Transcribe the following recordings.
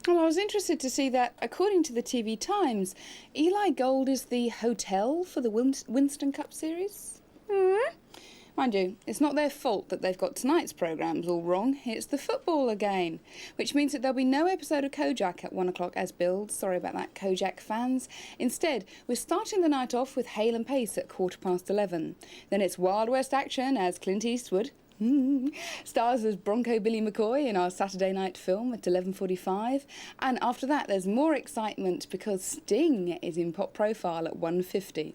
Well, I was interested to see that, according to the TV Times, Eli Gold is the hotel for the Winston Cup series. Mind you, it's not their fault that they've got tonight's programmes all wrong. It's the football again, which means that there'll be no episode of Kojak at 1 o'clock as billed. Sorry about that, Kojak fans. Instead, we're starting the night off with Hale and Pace at 11:15. Then it's Wild West action as Clint Eastwood stars as Bronco Billy McCoy in our Saturday night film at 11:45. And after that, there's more excitement because Sting is in Pop Profile at 1:50.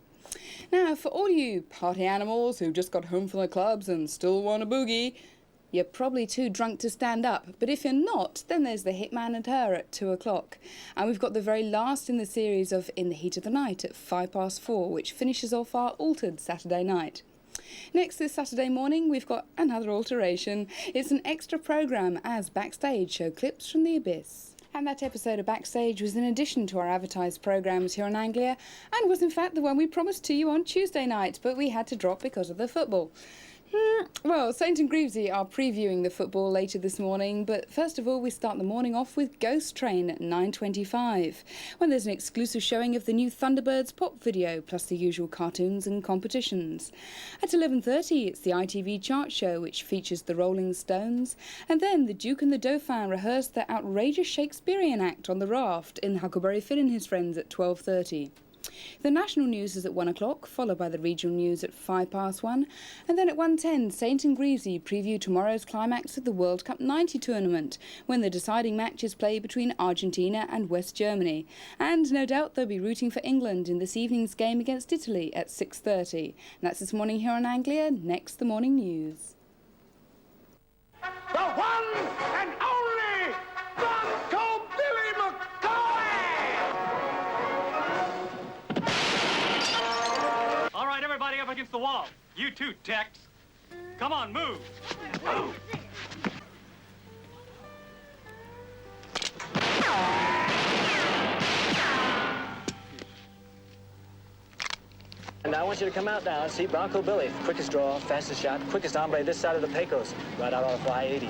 Now, for all you party animals who just got home from the clubs and still want a boogie, you're probably too drunk to stand up. But if you're not, then there's The Hitman and Her at 2 o'clock. And we've got the very last in the series of In the Heat of the Night at 4:05, which finishes off our altered Saturday night. Next this Saturday morning, we've got another alteration. It's an extra programme as Backstage show clips from the Abyss. And that episode of Backstage was in addition to our advertised programmes here on Anglia and was in fact the one we promised to you on Tuesday night, but we had to drop because of the football. Well, Saint and Greavesy are previewing the football later this morning, but first of all we start the morning off with Ghost Train at 9:25, when there's an exclusive showing of the new Thunderbirds pop video, plus the usual cartoons and competitions. At 11:30 it's the ITV chart show, which features the Rolling Stones, and then the Duke and the Dauphin rehearse their outrageous Shakespearean act on the raft in Huckleberry Finn and His Friends at 12:30. The national news is at 1 o'clock, followed by the regional news at 1:05, and then at 1:10, Saint and Greavesy preview tomorrow's climax of the World Cup 90 tournament, when the deciding match is played between Argentina and West Germany. And no doubt they'll be rooting for England in this evening's game against Italy at 6:30. And that's this morning here on Anglia. Next, the morning news. The one and only Bronco Billy McCoy! All right, everybody up against the wall. You too, Tex. Come on, move. Move. And I want you to come out now and see Bronco Billy. Quickest draw, fastest shot, quickest hombre this side of the Pecos. Right out off I-80.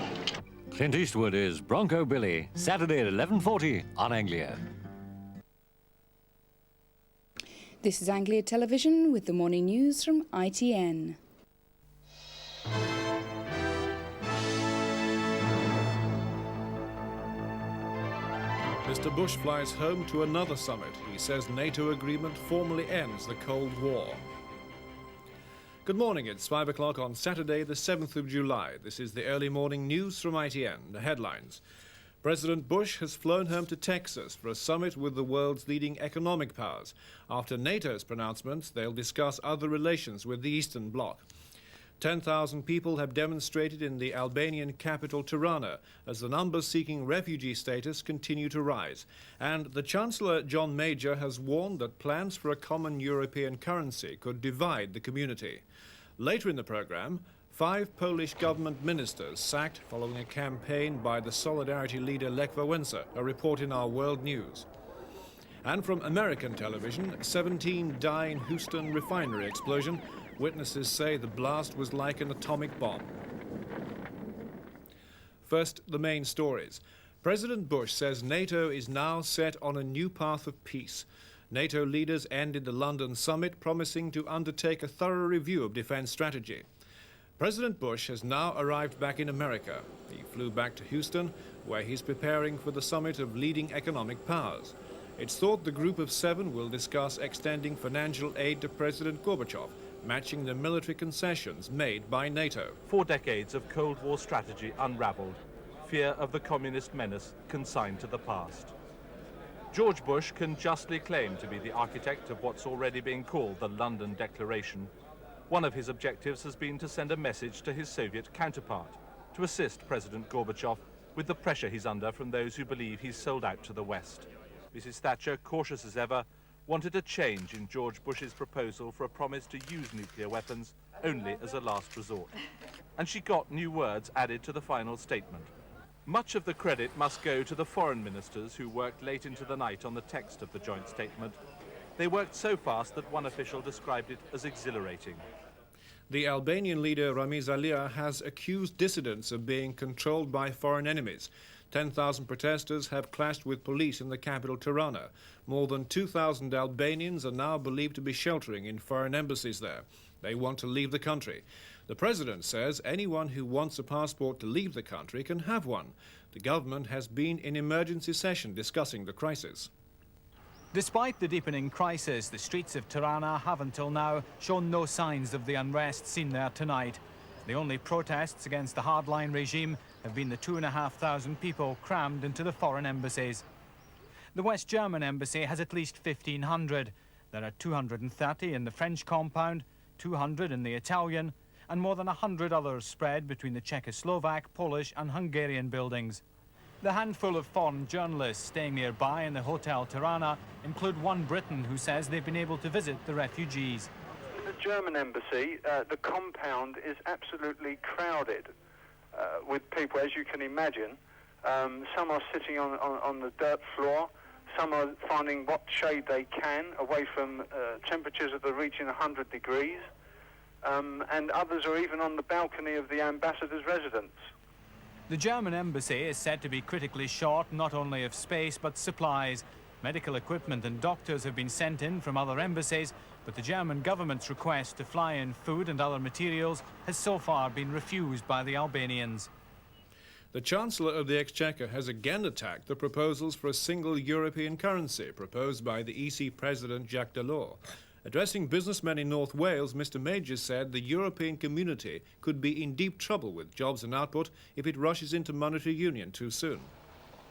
Clint Eastwood is Bronco Billy, Saturday at 11:40 on Anglia. This is Anglia Television with the morning news from ITN. Mr. Bush flies home to another summit. He says NATO agreement formally ends the Cold War. Good morning, it's 5 o'clock on Saturday, the 7th of July. This is the early morning news from ITN. The headlines. President Bush has flown home to Texas for a summit with the world's leading economic powers. After NATO's pronouncements, they'll discuss other relations with the Eastern Bloc. 10,000 people have demonstrated in the Albanian capital Tirana as the numbers seeking refugee status continue to rise. And the Chancellor, John Major, has warned that plans for a common European currency could divide the community. Later in the programme, 5 Polish government ministers sacked following a campaign by the Solidarity leader Lech Wałęsa, a report in our World News. And from American television, 17 die in Houston refinery explosion. Witnesses say the blast was like an atomic bomb. First, the main stories. President Bush says NATO is now set on a new path of peace. NATO leaders ended the London summit promising to undertake a thorough review of defense strategy. President Bush has now arrived back in America. He flew back to Houston, where he's preparing for the summit of leading economic powers. It's thought the group of 7 will discuss extending financial aid to President Gorbachev, matching the military concessions made by NATO. 4 decades of Cold War strategy unraveled, fear of the communist menace consigned to the past. George Bush can justly claim to be the architect of what's already being called the London Declaration. One of his objectives has been to send a message to his Soviet counterpart, to assist President Gorbachev with the pressure he's under from those who believe he's sold out to the West. Mrs. Thatcher, cautious as ever, wanted a change in George Bush's proposal for a promise to use nuclear weapons only as a last resort. And she got new words added to the final statement. Much of the credit must go to the foreign ministers who worked late into the night on the text of the joint statement. They worked so fast that one official described it as exhilarating. The Albanian leader Ramiz Alia has accused dissidents of being controlled by foreign enemies. 10,000 protesters have clashed with police in the capital Tirana. More than 2,000 Albanians are now believed to be sheltering in foreign embassies there. They want to leave the country. The president says anyone who wants a passport to leave the country can have one. The government has been in emergency session discussing the crisis. Despite the deepening crisis, the streets of Tirana have until now shown no signs of the unrest seen there tonight. The only protests against the hardline regime have been the 2,500 people crammed into the foreign embassies. The West German embassy has at least 1,500. There are 230 in the French compound, 200 in the Italian, and more than 100 others spread between the Czechoslovak, Polish and Hungarian buildings. The handful of foreign journalists staying nearby in the Hotel Tirana include one Briton who says they've been able to visit the refugees. The German embassy, the compound is absolutely crowded with people, as you can imagine. Some are sitting on the dirt floor, some are finding what shade they can away from temperatures that are reaching 100 degrees, and others are even on the balcony of the ambassador's residence. The German embassy is said to be critically short not only of space but supplies. Medical equipment and doctors have been sent in from other embassies, but the German government's request to fly in food and other materials has so far been refused by the Albanians. The Chancellor of the Exchequer has again attacked the proposals for a single European currency proposed by the EC President Jacques Delors. Addressing businessmen in North Wales, Mr Majors said the European community could be in deep trouble with jobs and output if it rushes into monetary union too soon.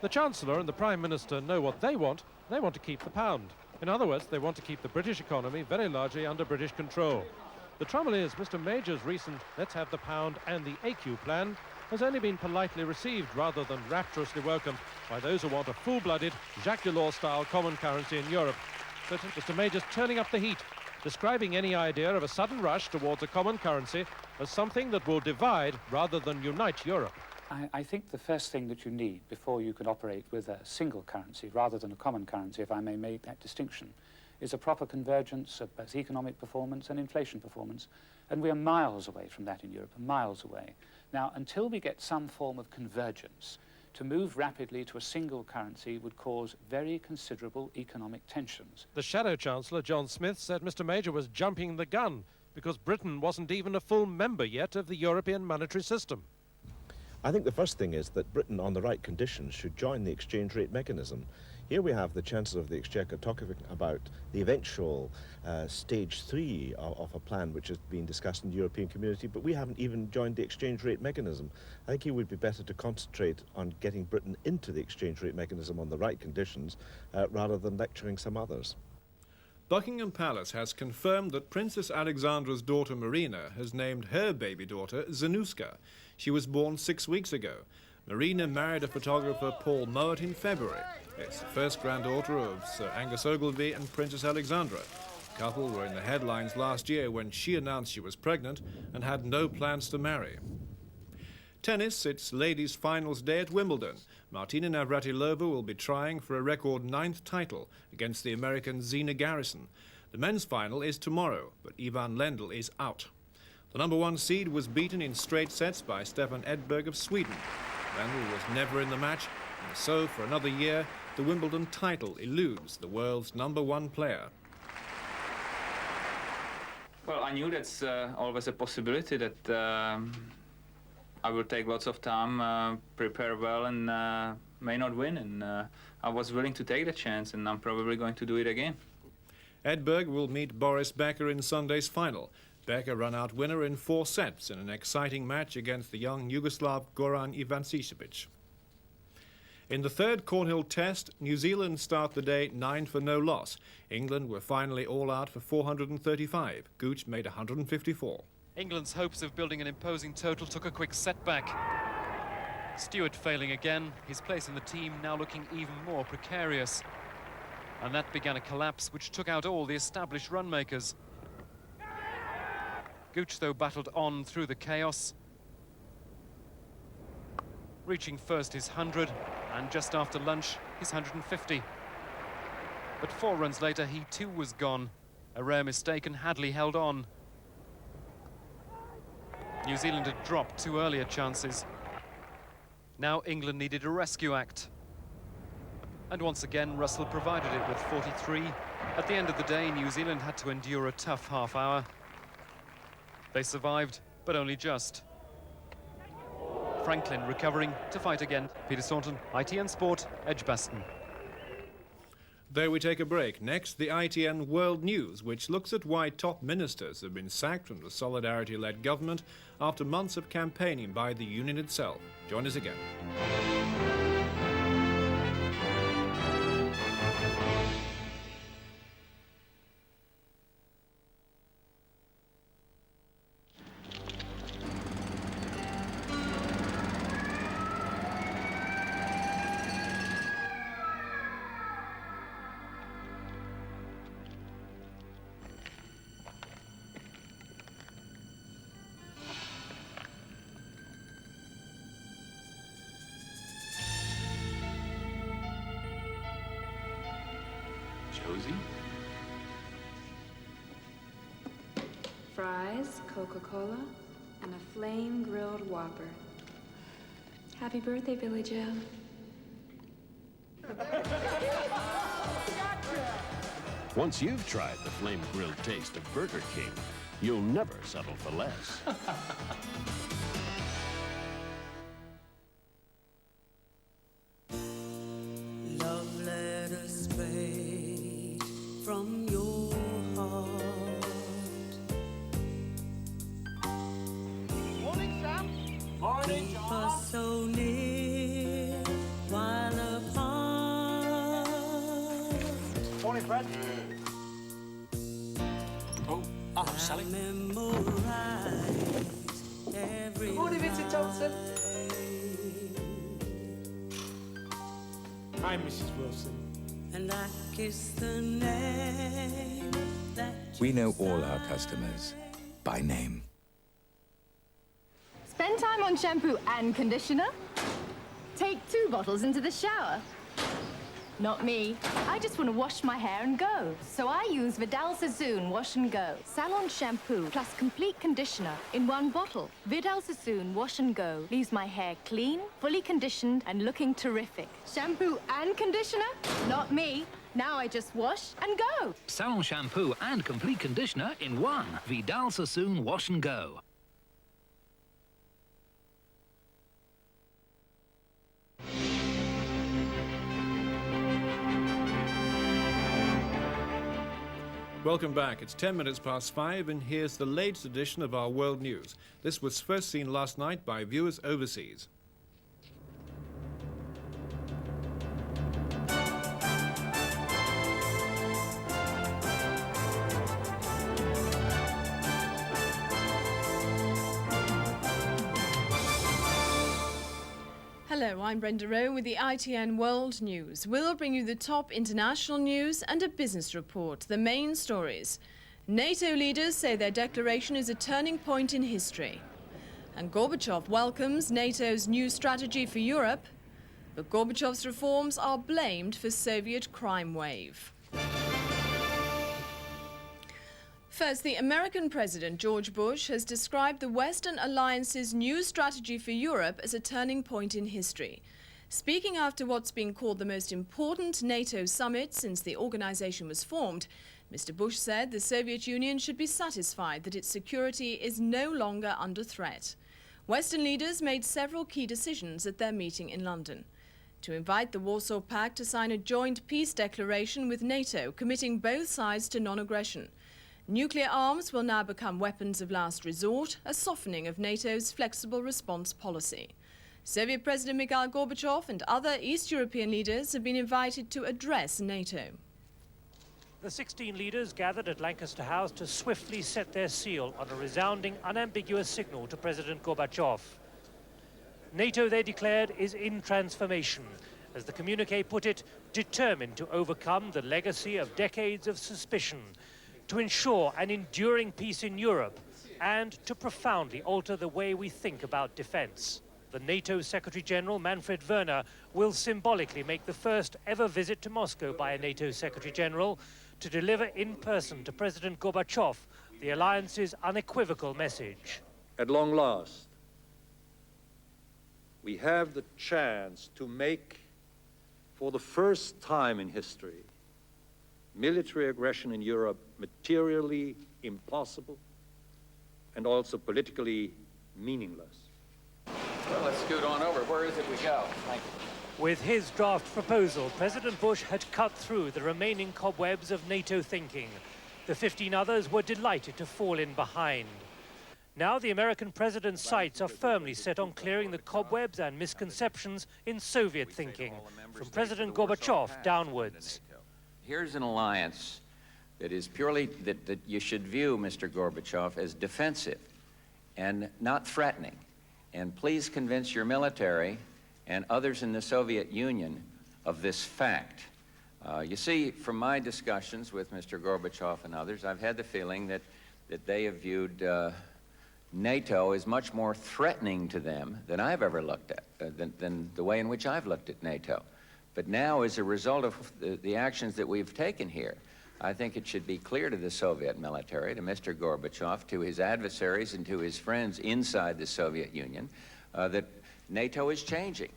The Chancellor and the Prime Minister know what they want. They want to keep the pound. In other words, they want to keep the British economy very largely under British control. The trouble is, Mr Major's recent let's have the pound and the AQ plan has only been politely received rather than rapturously welcomed by those who want a full-blooded Jacques Delors-style common currency in Europe. So Mr Major's turning up the heat, describing any idea of a sudden rush towards a common currency as something that will divide rather than unite Europe. I think the first thing that you need before you can operate with a single currency rather than a common currency, if I may make that distinction, is a proper convergence of both economic performance and inflation performance. And we are miles away from that in Europe, miles away. Now, until we get some form of convergence, to move rapidly to a single currency would cause very considerable economic tensions. The Shadow Chancellor, John Smith, said Mr Major was jumping the gun because Britain wasn't even a full member yet of the European monetary system. I think the first thing is that Britain, on the right conditions, should join the exchange rate mechanism. Here we have the Chancellor of the Exchequer talking about the eventual stage 3 of a plan which has been discussed in the European community, but we haven't even joined the exchange rate mechanism. I think it would be better to concentrate on getting Britain into the exchange rate mechanism on the right conditions rather than lecturing some others. Buckingham Palace has confirmed that Princess Alexandra's daughter Marina has named her baby daughter Zanuska. She was born 6 weeks ago. Marina married a photographer, Paul Mowat, in February. It's the first granddaughter of Sir Angus Ogilvy and Princess Alexandra. The couple were in the headlines last year when she announced she was pregnant and had no plans to marry. Tennis, it's ladies' finals day at Wimbledon. Martina Navratilova will be trying for a record 9th title against the American Zina Garrison. The men's final is tomorrow, but Ivan Lendl is out. The number 1 seed was beaten in straight sets by Stefan Edberg of Sweden. Lendl was never in the match, and so for another year, the Wimbledon title eludes the world's number 1 player. Well, I knew that's always a possibility that I will take lots of time, prepare well, and may not win. And I was willing to take the chance, and I'm probably going to do it again. Edberg will meet Boris Becker in Sunday's final. Becker ran out winner in 4 sets in an exciting match against the young Yugoslav Goran Ivanisevic. In the 3rd Cornhill Test, New Zealand start the day 9 for no loss. England were finally all out for 435. Gooch made 154. England's hopes of building an imposing total took a quick setback. Stewart failing again, his place in the team now looking even more precarious. And that began a collapse which took out all the established run makers. Gooch, though, battled on through the chaos, reaching first his 100, and just after lunch, his 150. But 4 runs later, he too was gone. A rare mistake, and Hadley held on. New Zealand had dropped 2 earlier chances. Now England needed a rescue act. And once again, Russell provided it with 43. At the end of the day, New Zealand had to endure a tough half hour. They survived, but only just. Franklin recovering to fight again. Peter Staunton, ITN Sport, Edgbaston. There we take a break. Next, the ITN World News, which looks at why top ministers have been sacked from the Solidarity-led government after months of campaigning by the union itself. Join us again. Josie? Fries, Coca-Cola, and a flame-grilled Whopper. Happy birthday, Billy Joe. Once you've tried the flame-grilled taste of Burger King, you'll never settle for less. Love letters straight from your heart. Morning, Sam. Morning, Keep John. us so near while apart. Morning, Fred. Oh, Sally. Good morning, Vincent Thompson. Hi, Mrs. Wilson. And I kiss the name that We know all our customers by name. Spend time on shampoo and conditioner? Take 2 bottles into the shower? Not me. I just want to wash my hair and go. So I use Vidal Sassoon Wash and Go. Salon shampoo plus complete conditioner in 1 bottle. Vidal Sassoon Wash and Go leaves my hair clean, fully conditioned and looking terrific. Shampoo and conditioner? Not me. Now I just wash and go. Salon shampoo and complete conditioner in 1. Vidal Sassoon Wash and Go. Welcome back. It's 10 minutes past 5, and here's the latest edition of our World News. This was first seen last night by viewers overseas. Hello, I'm Brenda Rowe with the ITN World News. We'll bring you the top international news and a business report, the main stories. NATO leaders say their declaration is a turning point in history. And Gorbachev welcomes NATO's new strategy for Europe. But Gorbachev's reforms are blamed for Soviet crime wave. First, the American President George Bush has described the Western Alliance's new strategy for Europe as a turning point in history. Speaking after what's been called the most important NATO summit since the organization was formed, Mr. Bush said the Soviet Union should be satisfied that its security is no longer under threat. Western leaders made several key decisions at their meeting in London. To invite the Warsaw Pact to sign a joint peace declaration with NATO, committing both sides to non-aggression. Nuclear arms will now become weapons of last resort, a softening of NATO's flexible response policy. Soviet President Mikhail Gorbachev and other East European leaders have been invited to address NATO. The 16 leaders gathered at Lancaster House to swiftly set their seal on a resounding, unambiguous signal to President Gorbachev. NATO, they declared, is in transformation, as the communiqué put it, determined to overcome the legacy of decades of suspicion, to ensure an enduring peace in Europe, and to profoundly alter the way we think about defence. The NATO Secretary-General, Manfred Werner, will symbolically make the first ever visit to Moscow by a NATO Secretary-General to deliver in person to President Gorbachev the alliance's unequivocal message. At long last, we have the chance to make, for the first time in history, military aggression in Europe materially impossible and also politically meaningless. Well, let's scoot on over. Where is it we go? Thank you. With his draft proposal, President Bush had cut through the remaining cobwebs of NATO thinking. The 15 others were delighted to fall in behind. Now the American president's sights are firmly set on clearing the cobwebs and misconceptions in Soviet thinking, from President Gorbachev downwards. Here's an alliance that is purely, that you should view, Mr. Gorbachev, as defensive and not threatening. And please convince your military and others in the Soviet Union of this fact. You see, from my discussions with Mr. Gorbachev and others, I've had the feeling that they have viewed NATO is much more threatening to them than I've ever looked at, than the way in which I've looked at NATO. But now, as a result of the actions that we've taken here, I think it should be clear to the Soviet military, to Mr. Gorbachev, to his adversaries and to his friends inside the Soviet Union, that NATO is changing.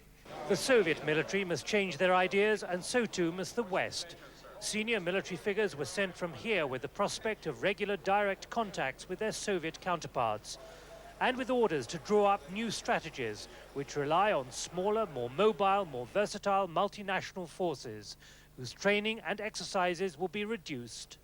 The Soviet military must change their ideas, and so too must the West. Senior military figures were sent from here with the prospect of regular direct contacts with their Soviet counterparts, and with orders to draw up new strategies which rely on smaller, more mobile, more versatile multinational forces, whose training and exercises will be reduced.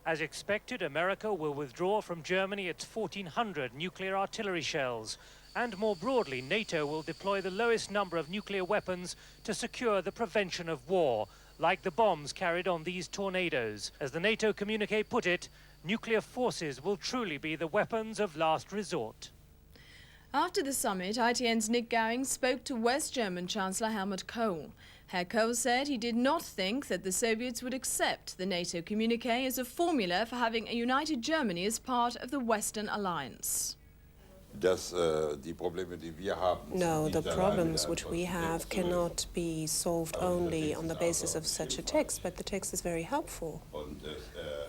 As expected, America will withdraw from Germany its 1,400 nuclear artillery shells, and more broadly, NATO will deploy the lowest number of nuclear weapons to secure the prevention of war, like the bombs carried on these tornadoes. As the NATO communique put it, nuclear forces will truly be the weapons of last resort. After the summit, ITN's Nick Gowing spoke to West German Chancellor Helmut Kohl. Herr Kohl said he did not think that the Soviets would accept the NATO communique as a formula for having a united Germany as part of the Western alliance. No, the problems which we have cannot be solved only on the basis of such a text, but the text is very helpful.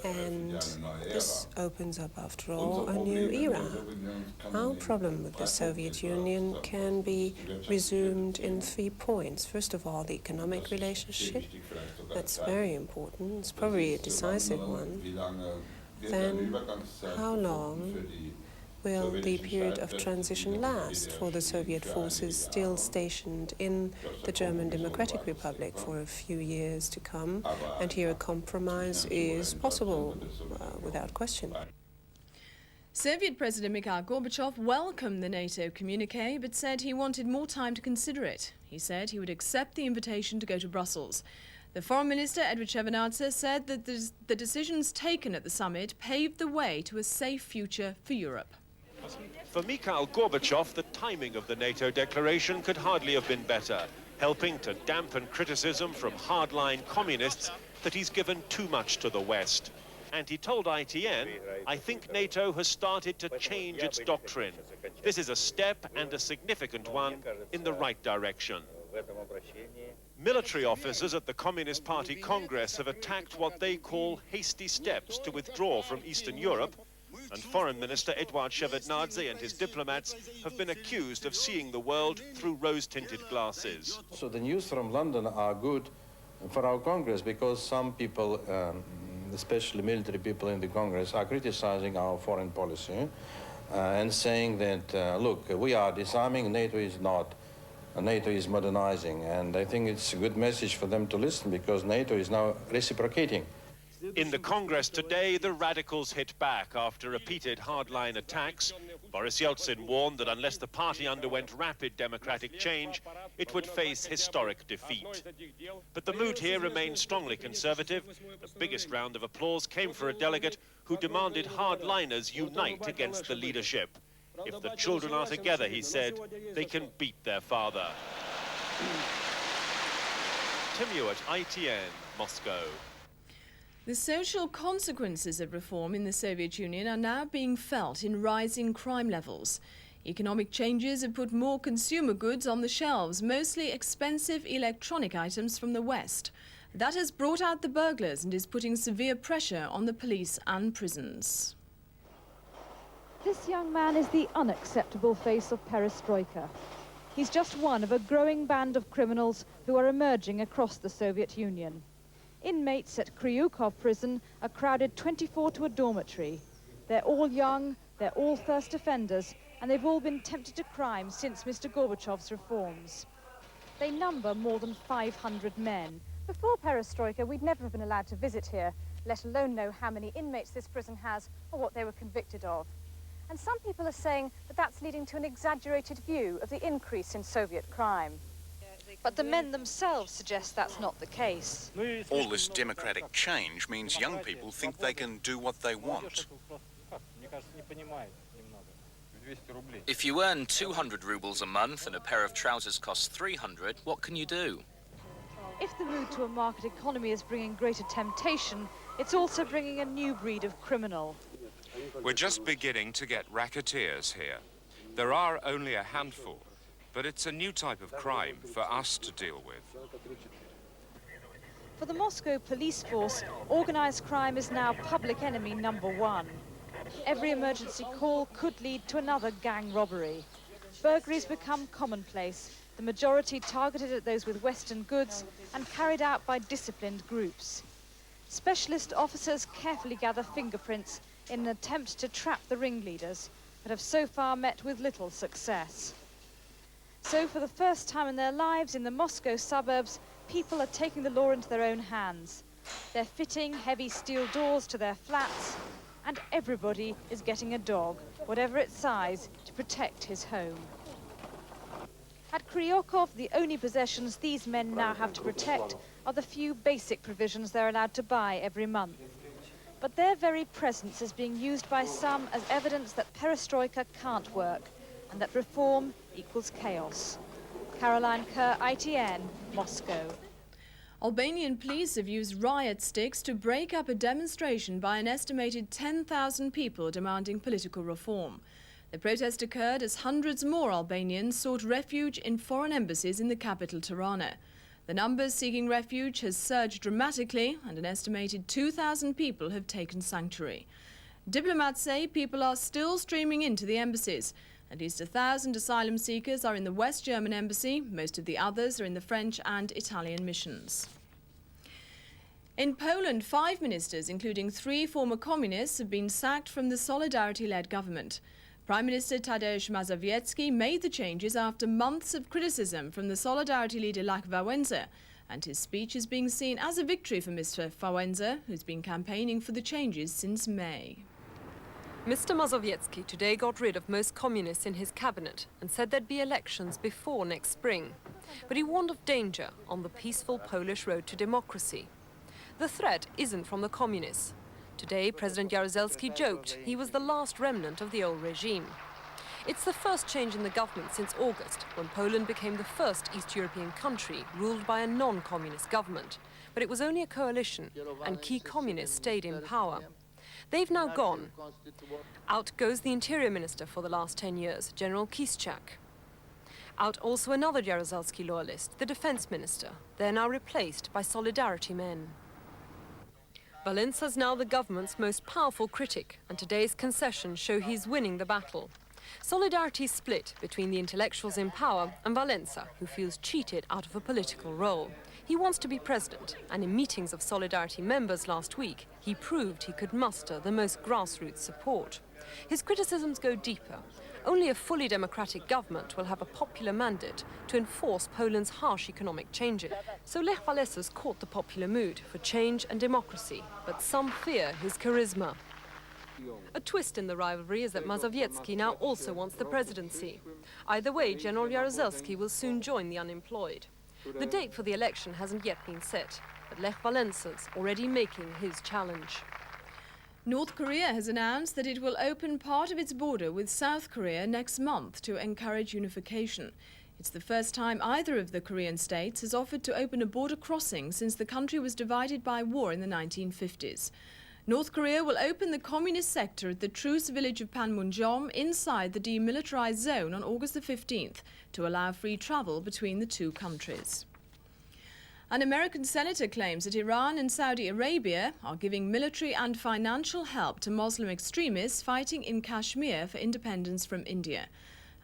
And this opens up, after all, a new era. Our problem with the Soviet Union can be resumed in 3 points. First of all, the economic relationship. That's very important. It's probably a decisive one. Then, how long will the period of transition last for the Soviet forces still stationed in the German Democratic Republic for a few years to come? And here a compromise is possible, without question. Soviet President Mikhail Gorbachev welcomed the NATO communique, but said he wanted more time to consider it. He said he would accept the invitation to go to Brussels. The Foreign Minister, Edward Shevardnadze, said that the decisions taken at the summit paved the way to a safe future for Europe. For Mikhail Gorbachev, the timing of the NATO declaration could hardly have been better, helping to dampen criticism from hardline communists that he's given too much to the West. And he told ITN, "I think NATO has started to change its doctrine. This is a step, and a significant one, in the right direction." Military officers at the Communist Party Congress have attacked what they call hasty steps to withdraw from Eastern Europe, and Foreign Minister Edward Shevardnadze and his diplomats have been accused of seeing the world through rose-tinted glasses. So the news from London are good for our Congress, because some people, especially military people in the Congress, are criticizing our foreign policy and saying that, look, we are disarming, NATO is not. NATO is modernizing, and I think it's a good message for them to listen, because NATO is now reciprocating. In the Congress today, the radicals hit back after repeated hardline attacks. Boris Yeltsin warned that unless the party underwent rapid democratic change, it would face historic defeat. But the mood here remains strongly conservative. The biggest round of applause came for a delegate who demanded hardliners unite against the leadership. If the children are together, he said, they can beat their father. Tim Ewart, ITN, Moscow. The social consequences of reform in the Soviet Union are now being felt in rising crime levels. Economic changes have put more consumer goods on the shelves, mostly expensive electronic items from the West. That has brought out the burglars and is putting severe pressure on the police and prisons. This young man is the unacceptable face of perestroika. He's just one of a growing band of criminals who are emerging across the Soviet Union. Inmates at Kryukov prison are crowded 24 to a dormitory. They're all young, they're all first offenders, and they've all been tempted to crime since Mr. Gorbachev's reforms. They number more than 500 men. Before Perestroika, we'd never have been allowed to visit here, let alone know how many inmates this prison has or what they were convicted of. And some people are saying that that's leading to an exaggerated view of the increase in Soviet crime. But the men themselves suggest that's not the case. All this democratic change means young people think they can do what they want. If you earn 200 rubles a month and a pair of trousers costs 300, what can you do? If the route to a market economy is bringing greater temptation, it's also bringing a new breed of criminal. We're just beginning to get racketeers here. There are only a handful, but it's a new type of crime for us to deal with. For the Moscow police force, organized crime is now public enemy #1. Every emergency call could lead to another gang robbery. Burglaries become commonplace, the majority targeted at those with Western goods and carried out by disciplined groups. Specialist officers carefully gather fingerprints in an attempt to trap the ringleaders, but have so far met with little success. So for the first time in their lives in the Moscow suburbs, people are taking the law into their own hands. They're fitting heavy steel doors to their flats, and everybody is getting a dog, whatever its size, to protect his home. At Kryukov, the only possessions these men now have to protect are the few basic provisions they're allowed to buy every month. But their very presence is being used by some as evidence that perestroika can't work and that reform equals chaos. Caroline Kerr, ITN, Moscow. Albanian police have used riot sticks to break up a demonstration by an estimated 10,000 people demanding political reform. The protest occurred as hundreds more Albanians sought refuge in foreign embassies in the capital Tirana. The numbers seeking refuge has surged dramatically, and an estimated 2,000 people have taken sanctuary. Diplomats say people are still streaming into the embassies. At least 1,000 asylum seekers are in the West German embassy. Most of the others are in the French and Italian missions. In Poland, 5 ministers, including 3 former communists, have been sacked from the Solidarity-led government. Prime Minister Tadeusz Mazowiecki made the changes after months of criticism from the Solidarity leader Lech Wałęsa, and his speech is being seen as a victory for Mr. Wałęsa, who's been campaigning for the changes since May. Mr. Mazowiecki today got rid of most communists in his cabinet and said there'd be elections before next spring. But he warned of danger on the peaceful Polish road to democracy. The threat isn't from the communists. Today, President Jaruzelski joked he was the last remnant of the old regime. It's the first change in the government since August, when Poland became the first East European country ruled by a non-communist government. But it was only a coalition, and key communists stayed in power. They've now gone. Out goes the Interior Minister for the last 10 years, General Kiszczak. Out also another Jaruzelski loyalist, the Defense Minister. They're now replaced by Solidarity men. Wałęsa's now the government's most powerful critic, and today's concessions show he's winning the battle. Solidarity's split between the intellectuals in power and Wałęsa, who feels cheated out of a political role. He wants to be president, and in meetings of Solidarity members last week, he proved he could muster the most grassroots support. His criticisms go deeper. Only a fully democratic government will have a popular mandate to enforce Poland's harsh economic changes. So Lech Wałęsa's caught the popular mood for change and democracy, but some fear his charisma. A twist in the rivalry is that Mazowiecki now also wants the presidency. Either way, General Jaruzelski will soon join the unemployed. The date for the election hasn't yet been set, but Lech Wałęsa's already making his challenge. North Korea has announced that it will open part of its border with South Korea next month to encourage unification. It's the first time either of the Korean states has offered to open a border crossing since the country was divided by war in the 1950s. North Korea will open the communist sector at the truce village of Panmunjom inside the demilitarized zone on August the 15th to allow free travel between the two countries. An American senator claims that Iran and Saudi Arabia are giving military and financial help to Muslim extremists fighting in Kashmir for independence from India.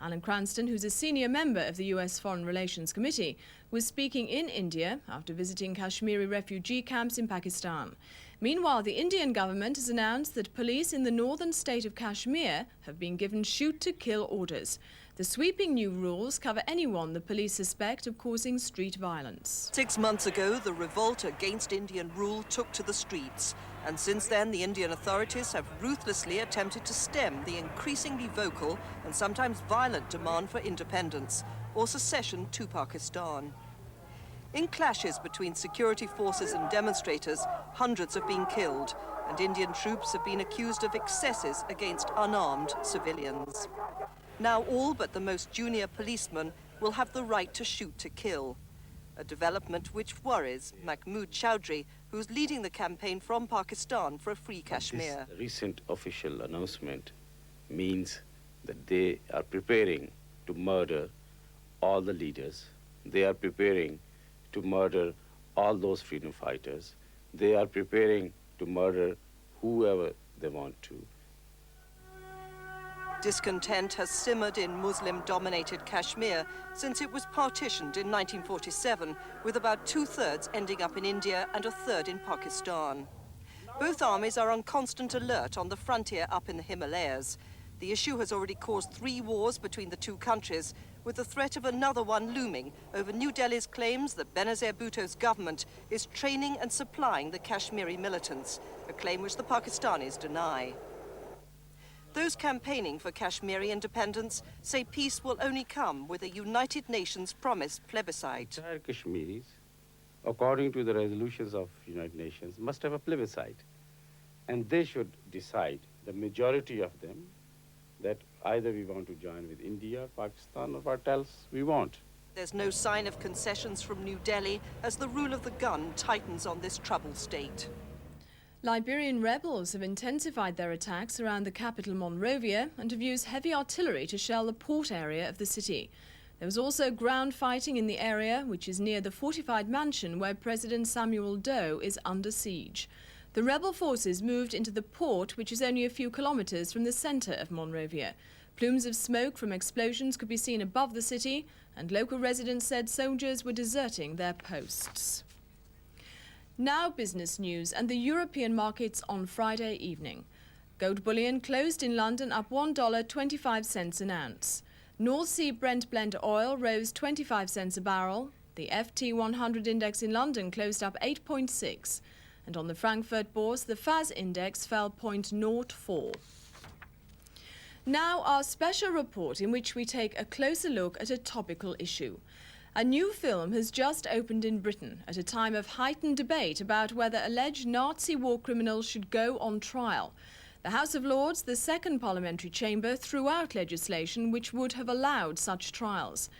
Alan Cranston, who's a senior member of the US Foreign Relations Committee, was speaking in India after visiting Kashmiri refugee camps in Pakistan. Meanwhile, the Indian government has announced that police in the northern state of Kashmir have been given shoot-to-kill orders. The sweeping new rules cover anyone the police suspect of causing street violence. 6 months ago, the revolt against Indian rule took to the streets. And since then, the Indian authorities have ruthlessly attempted to stem the increasingly vocal and sometimes violent demand for independence or secession to Pakistan. In clashes between security forces and demonstrators, hundreds have been killed, and Indian troops have been accused of excesses against unarmed civilians. Now all but the most junior policemen will have the right to shoot to kill, a development which worries Mahmood Chowdhury, who's leading the campaign from Pakistan for a free Kashmir. This recent official announcement means that they are preparing to murder all the leaders. They are preparing to murder all those freedom fighters. They are preparing to murder whoever they want to. Discontent has simmered in Muslim-dominated Kashmir since it was partitioned in 1947, with about 2/3 ending up in India and 1/3 in Pakistan. Both armies are on constant alert on the frontier up in the Himalayas. The issue has already caused 3 wars between the two countries, with the threat of another one looming over New Delhi's claims that Benazir Bhutto's government is training and supplying the Kashmiri militants, a claim which the Pakistanis deny. Those campaigning for Kashmiri independence say peace will only come with a United Nations promised plebiscite. Entire Kashmiris, according to the resolutions of United Nations, must have a plebiscite. And they should decide, the majority of them, that either we want to join with India, Pakistan, or what else we want. There's no sign of concessions from New Delhi as the rule of the gun tightens on this troubled state. Liberian rebels have intensified their attacks around the capital Monrovia and have used heavy artillery to shell the port area of the city. There was also ground fighting in the area, which is near the fortified mansion where President Samuel Doe is under siege. The rebel forces moved into the port, which is only a few kilometers from the center of Monrovia. Plumes of smoke from explosions could be seen above the city, and local residents said soldiers were deserting their posts. Now business news and the European markets on Friday evening. Gold bullion closed in London up $1.25 an ounce. North Sea Brent blend oil rose 25 cents a barrel. The FT 100 index in London closed up 8.6. And on the Frankfurt Bourse, the FAS index fell 0.04. Now our special report in which we take a closer look at a topical issue. A new film has just opened in Britain at a time of heightened debate about whether alleged Nazi war criminals should go on trial. The House of Lords, the second parliamentary chamber, threw out legislation which would have allowed such trials.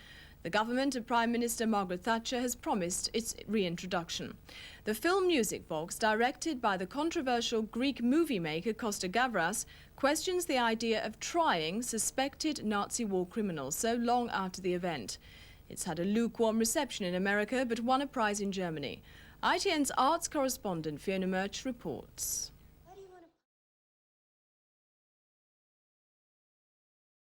The government of Prime Minister Margaret Thatcher has promised its reintroduction. The film Music Box, directed by the controversial Greek movie maker Costa Gavras, questions the idea of trying suspected Nazi war criminals so long after the event. It's had a lukewarm reception in America but won a prize in Germany. ITN's arts correspondent Fiona Murch reports.